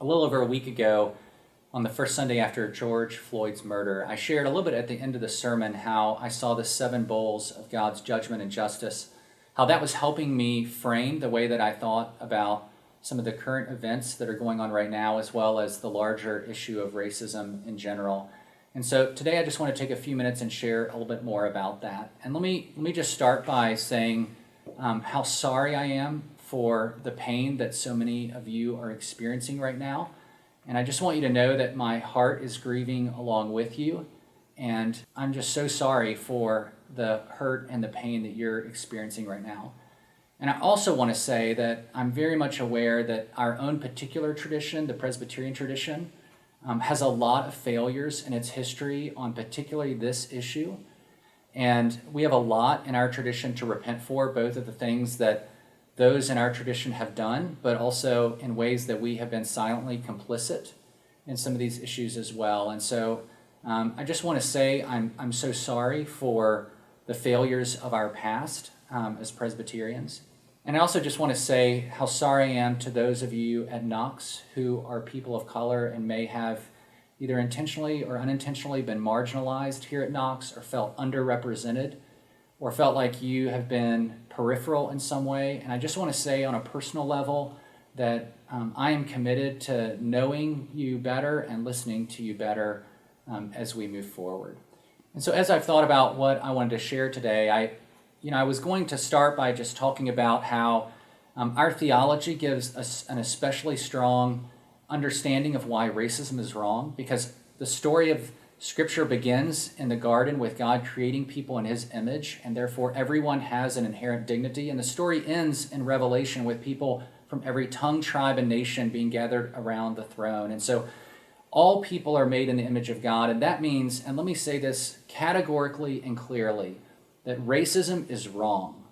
A little over a week ago, on the first Sunday after George Floyd's murder, I shared a little bit at the end of the sermon how I saw the 7 bowls of God's judgment and justice, how that was helping me frame the way that I thought about some of the current events that are going on right now, as well as the larger issue of racism in general. And so today I just want to take a few minutes and share a little bit more about that. And let me just start by saying how sorry I am for the pain that so many of you are experiencing right now. And I just want you to know that my heart is grieving along with you. And I'm just so sorry for the hurt and the pain that you're experiencing right now. And I also want to say that I'm very much aware that our own particular tradition, the Presbyterian tradition, has a lot of failures in its history on particularly this issue. And we have a lot in our tradition to repent for, both of the things that those in our tradition have done, but also in ways that we have been silently complicit in some of these issues as well. And so I just want to say I'm so sorry for the failures of our past as Presbyterians. And I also just want to say how sorry I am to those of you at Knox who are people of color and may have either intentionally or unintentionally been marginalized here at Knox, or felt underrepresented, or felt like you have been peripheral in some way. And I just want to say on a personal level that I am committed to knowing you better and listening to you better as we move forward. And so as I've thought about what I wanted to share today, I was going to start by just talking about how our theology gives us an especially strong understanding of why racism is wrong, because the story of Scripture begins in the garden with God creating people in His image, and therefore everyone has an inherent dignity. And the story ends in Revelation with people from every tongue, tribe, and nation being gathered around the throne. And so all people are made in the image of God, and that means, and let me say this categorically and clearly, that racism is wrong,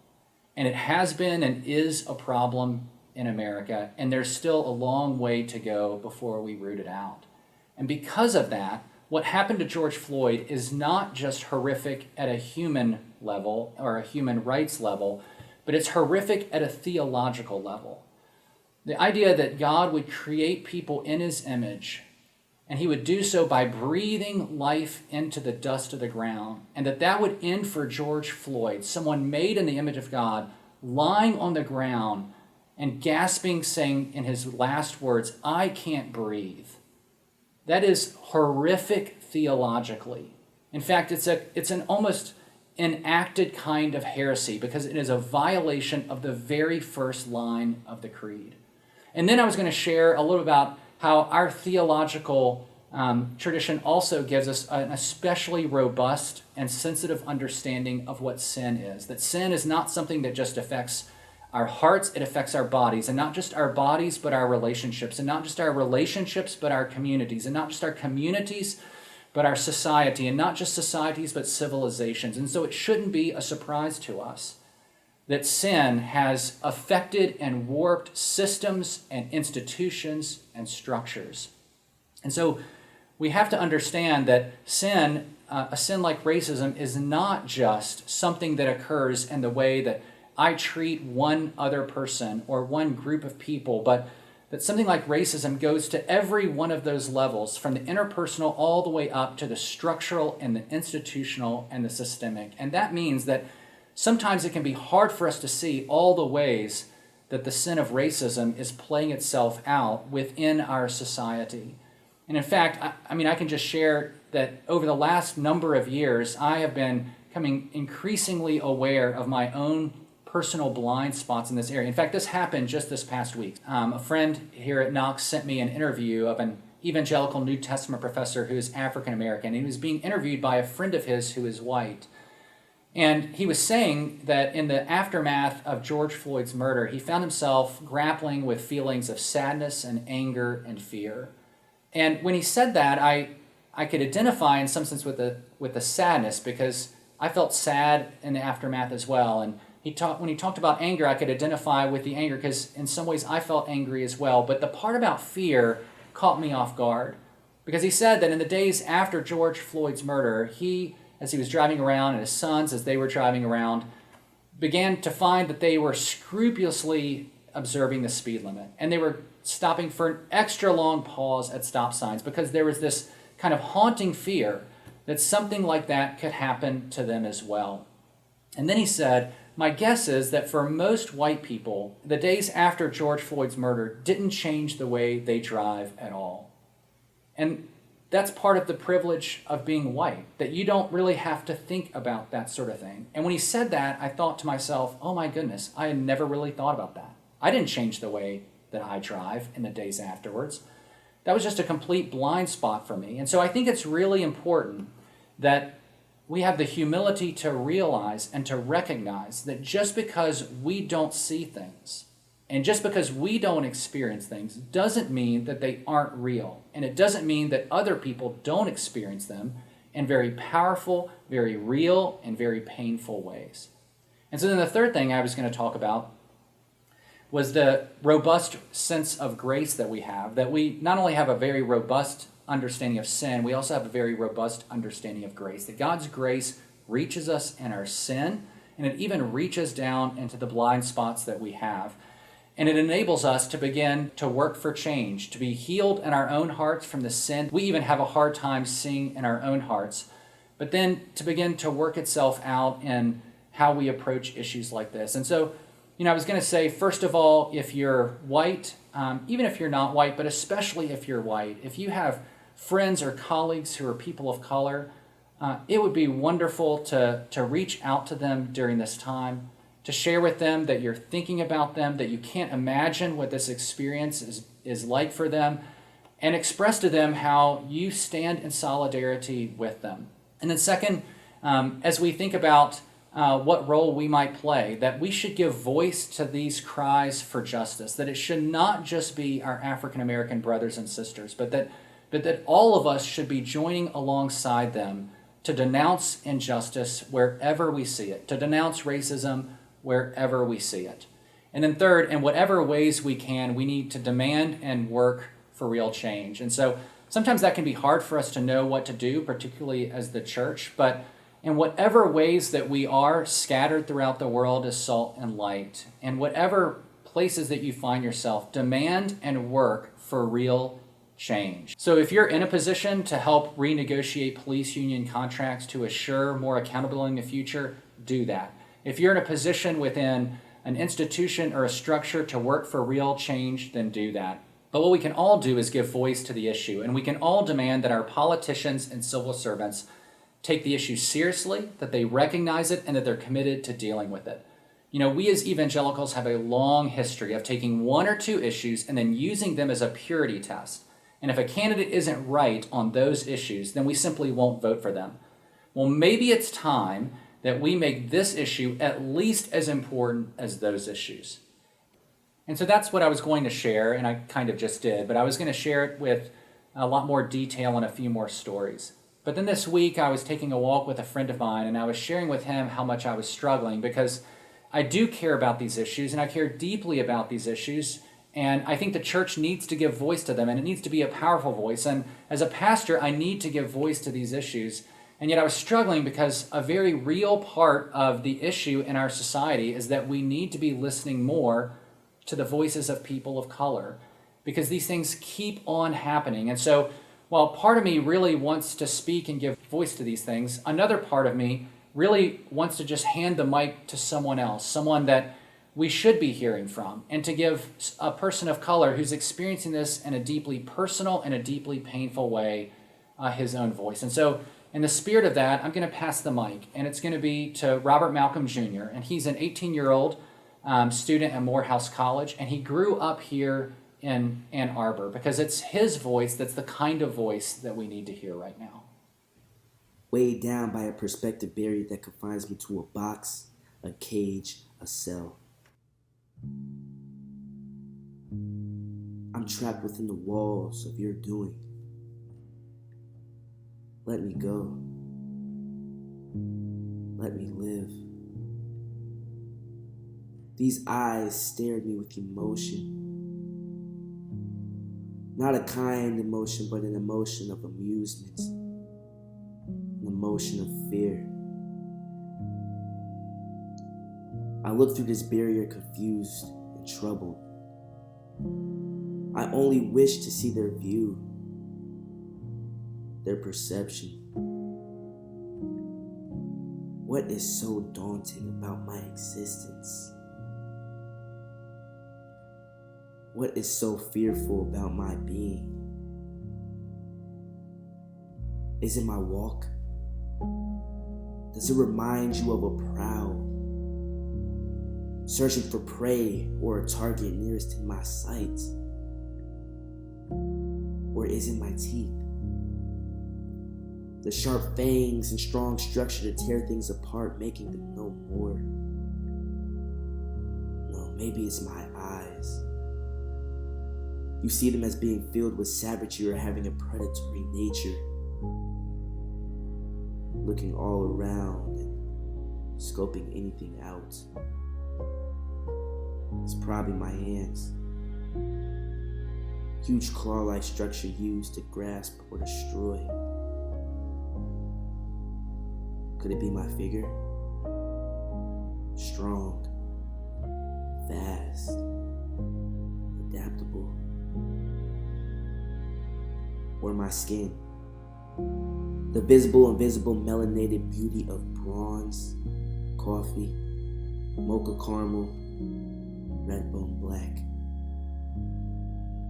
and it has been and is a problem in America, and there's still a long way to go before we root it out. And because of that, what happened to George Floyd is not just horrific at a human level or a human rights level, but it's horrific at a theological level. The idea that God would create people in His image, and He would do so by breathing life into the dust of the ground, and that would end for George Floyd, someone made in the image of God, lying on the ground and gasping, saying in his last words, "I can't breathe." That is horrific theologically. In fact, it's an almost enacted kind of heresy, because it is a violation of the very first line of the creed. And then I was going to share a little about how our theological tradition also gives us an especially robust and sensitive understanding of what sin is. That sin is not something that just affects our hearts, it affects our bodies, and not just our bodies, but our relationships, and not just our relationships, but our communities, and not just our communities, but our society, and not just societies, but civilizations. And so it shouldn't be a surprise to us that sin has affected and warped systems and institutions and structures. And so we have to understand that sin, a sin like racism, is not just something that occurs in the way that I treat one other person or one group of people, but that something like racism goes to every one of those levels, from the interpersonal all the way up to the structural and the institutional and the systemic. And that means that sometimes it can be hard for us to see all the ways that the sin of racism is playing itself out within our society. And in fact, I can just share that over the last number of years, I have been becoming increasingly aware of my own personal blind spots in this area. In fact, this happened just this past week. A friend here at Knox sent me an interview of an evangelical New Testament professor who is African American. He was being interviewed by a friend of his who is white. And he was saying that in the aftermath of George Floyd's murder, he found himself grappling with feelings of sadness and anger and fear. And when he said that, I could identify in some sense with the sadness, because I felt sad in the aftermath as well. And when he talked about anger, I could identify with the anger, because in some ways I felt angry as well. But the part about fear caught me off guard, because he said that in the days after George Floyd's murder, he, as he was driving around, and his sons, as they were driving around, began to find that they were scrupulously observing the speed limit. And they were stopping for an extra long pause at stop signs because there was this kind of haunting fear that something like that could happen to them as well. And then he said, my guess is that for most white people, the days after George Floyd's murder didn't change the way they drive at all. And that's part of the privilege of being white, that you don't really have to think about that sort of thing. And when he said that, I thought to myself, oh my goodness, I had never really thought about that. I didn't change the way that I drive in the days afterwards. That was just a complete blind spot for me. And so I think it's really important that we have the humility to realize and to recognize that just because we don't see things and just because we don't experience things doesn't mean that they aren't real. And it doesn't mean that other people don't experience them in very powerful, very real, and very painful ways. And so then the third thing I was going to talk about was the robust sense of grace that we have, that we not only have a very robust understanding of sin, we also have a very robust understanding of grace, that God's grace reaches us in our sin, and it even reaches down into the blind spots that we have. And it enables us to begin to work for change, to be healed in our own hearts from the sin we even have a hard time seeing in our own hearts, but then to begin to work itself out in how we approach issues like this. And so, I was going to say, first of all, if you're white, even if you're not white, but especially if you're white, if you have friends or colleagues who are people of color, it would be wonderful to reach out to them during this time, to share with them that you're thinking about them, that you can't imagine what this experience is like for them, and express to them how you stand in solidarity with them. And then second, as we think about what role we might play, that we should give voice to these cries for justice, that it should not just be our African American brothers and sisters, but that all of us should be joining alongside them to denounce injustice wherever we see it, to denounce racism wherever we see it. And then third, in whatever ways we can, we need to demand and work for real change. And so sometimes that can be hard for us to know what to do, particularly as the church, but in whatever ways that we are scattered throughout the world as salt and light, in whatever places that you find yourself, demand and work for real change. So if you're in a position to help renegotiate police union contracts to assure more accountability in the future, do that. If you're in a position within an institution or a structure to work for real change, then do that. But what we can all do is give voice to the issue, and we can all demand that our politicians and civil servants take the issue seriously, that they recognize it, and that they're committed to dealing with it. We as evangelicals have a long history of taking one or two issues and then using them as a purity test. And if a candidate isn't right on those issues, then we simply won't vote for them. Well, maybe it's time that we make this issue at least as important as those issues. And so that's what I was going to share, and I kind of just did, but I was going to share it with a lot more detail and a few more stories. But then this week I was taking a walk with a friend of mine, and I was sharing with him how much I was struggling, because I do care about these issues, and I care deeply about these issues, and I think the church needs to give voice to them, and it needs to be a powerful voice. And as a pastor, I need to give voice to these issues. And yet I was struggling because a very real part of the issue in our society is that we need to be listening more to the voices of people of color, because these things keep on happening. And so while part of me really wants to speak and give voice to these things, another part of me really wants to just hand the mic to someone else, someone that we should be hearing from, and to give a person of color who's experiencing this in a deeply personal and a deeply painful way his own voice. And so in the spirit of that, I'm going to pass the mic, and it's going to be to Robert Malcolm Jr., and he's an 18-year-old student at Morehouse College, and he grew up here in Ann Arbor because it's his voice that's the kind of voice that we need to hear right now. Weighed down by a perspective barrier that confines me to a box, a cage, a cell. I'm trapped within the walls of your doing. Let me go. Let me live. These eyes stare at me with emotion. Not a kind emotion, but an emotion of amusement. An emotion of fear. I look through this barrier confused and troubled. I only wish to see their view, their perception. What is so daunting about my existence? What is so fearful about my being? Is it my walk? Does it remind you of a prowl, searching for prey or a target nearest in my sight? Or is it my teeth? The sharp fangs and strong structure to tear things apart, making them no more. No, maybe it's my eyes. You see them as being filled with savagery or having a predatory nature, looking all around and scoping anything out. It's probably my hands. Huge claw-like structure used to grasp or destroy. Could it be my figure? Strong, fast, adaptable. Or my skin? The visible, invisible, melanated beauty of bronze, coffee, mocha caramel, red bone black.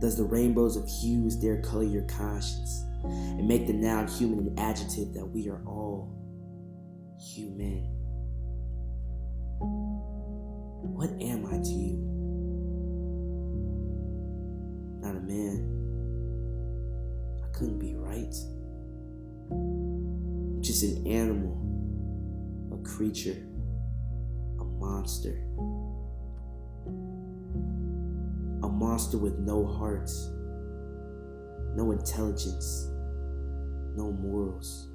Does the rainbows of hues dare color your conscience and make the noun human an adjective that we are all human? What am I to you? Not a man. I couldn't be right. Just an animal, a creature, a monster. A monster with no heart, no intelligence, no morals.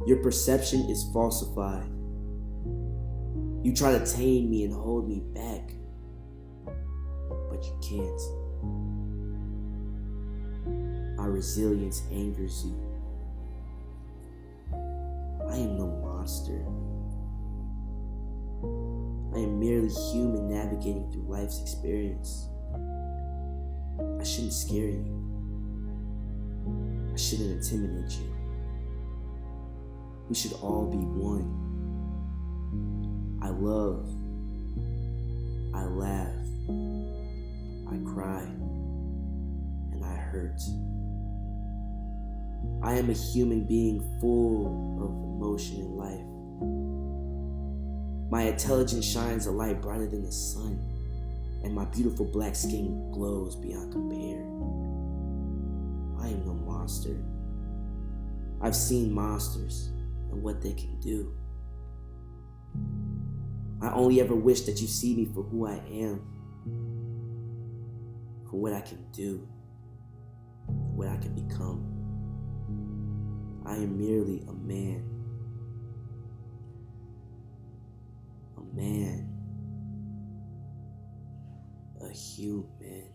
Your perception is falsified. You try to tame me and hold me back, but you can't. My resilience angers you. I am no monster. I am merely human navigating through life's experience. I shouldn't scare you. I shouldn't intimidate you. We should all be one. I love. I laugh. I cry. And I hurt. I am a human being full of emotion and life. My intelligence shines a light brighter than the sun, and my beautiful black skin glows beyond compare. I am no monster. I've seen monsters and what they can do. I only ever wish that you see me for who I am, for what I can do, for what I can become. I am merely a man. A man. A human.